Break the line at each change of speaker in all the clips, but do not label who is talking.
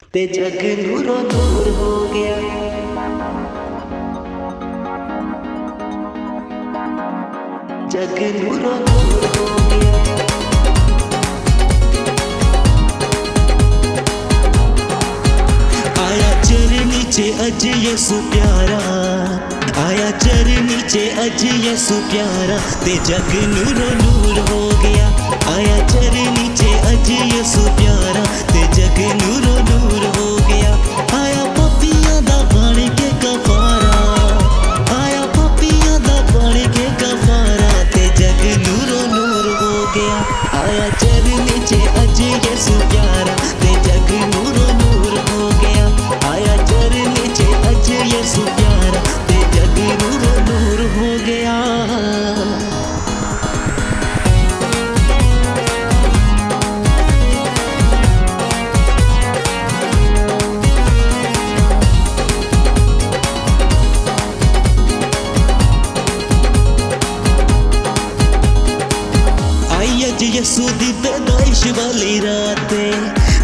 ते जग नूरो नूर हो गया। जग नूरो नूर हो गया। आया चर नीचे अज यसु प्यारा, आया चर नीचे अज यसु प्यारा, ते जग नूरो नूर हो गया। आया चर नीचे अज यसु प्यारा, ते जग नूरो नूर हो गया। आया पापियां दा बन के कफारा, आया पापियां दा बन के कफारा, ते जग नूरो नूर हो गया। आया चर नीचे अज यसु प्यारा, ते जग नूरो नूर हो गया। आया चर नीचे अज यसु प्यारा, ते जग नूरो नूर हो गया। अज यसू दी पैदाइश वाली राते,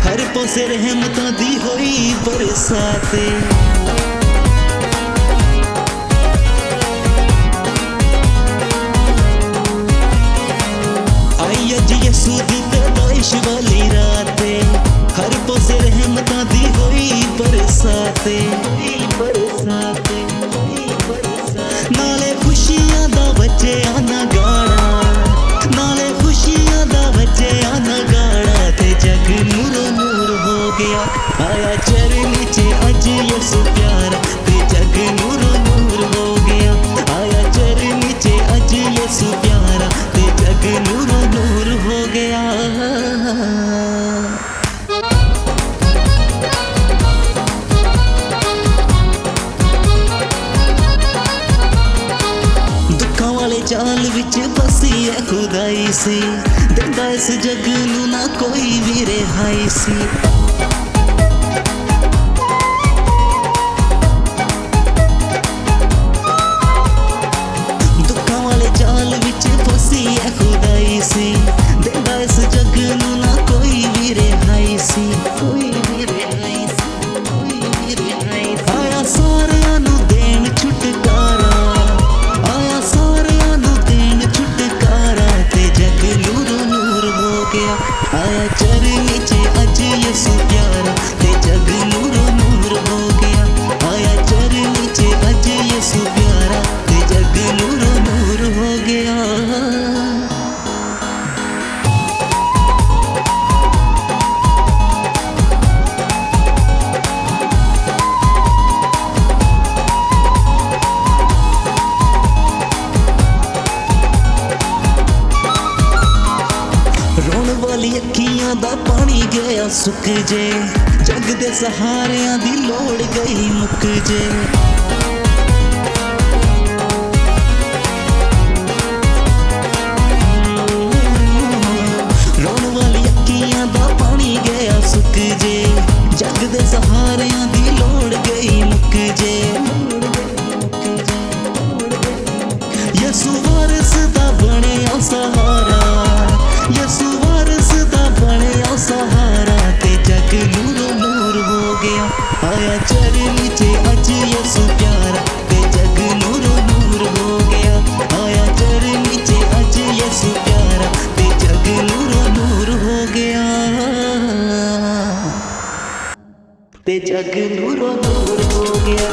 हर पासे रहमतां दी होई बरसाते। आई अज यसू दी पैदाइश वाली राते, हर पासे रहमतां दी होई बरसाते। नाले खुशियां दा बच्चेआं ना गाना, नाले खुशियां दा बच्चेआं ना गाना, ते जग नूरो नूर हो गया। आया चर नीचे अज यसु प्यारा, ते जग नूरो नूर हो गया। आया चर नीचे अज यसु प्यारा, ते जग नूरो नूर हो गया। जाल विच बसी है खुदाई सी, दिंदा इस जग नू ना कोई भी रिहाई सी। दुखां वाले जाल विच बसी है खुदाई सी, दिंदा इस जग नू ना कोई भी रिहाई सी। कोई भी रिहाई सी, कोई भी रिहाई सी। आया सारियां नू देन छुटकारा, आया सारियां नू देन छुटकारा, ते जग नूरो नूर हो गया। आया चर नीचे अज यसु प्यारा, ते जग नूरो नूर हो गया। आया चर नीचे अज यसु प्यारा, ते जग नूरो नूर हो गया। रोण वाली अखियां दा पानी गया सुक जे, जग दे सहारियां दी लोड़ गई मुक जे। रोण वाली अखियां दा पानी गया सुक जे, जग दे सहारियां दी लोड़ गई मुक जे। यसु वारस दा बणिया सहारा, यसु वारस दा बणिया सहारा, ते जग नूरो नूर हो गया। आया चर नीचे अज यसु प्यारा, ते जग नूरो नूर हो गया। आया चर नीचे अज यसु प्यारा, ते जग नूरो नूर हो गया। ते जग नूरो नूर हो गया।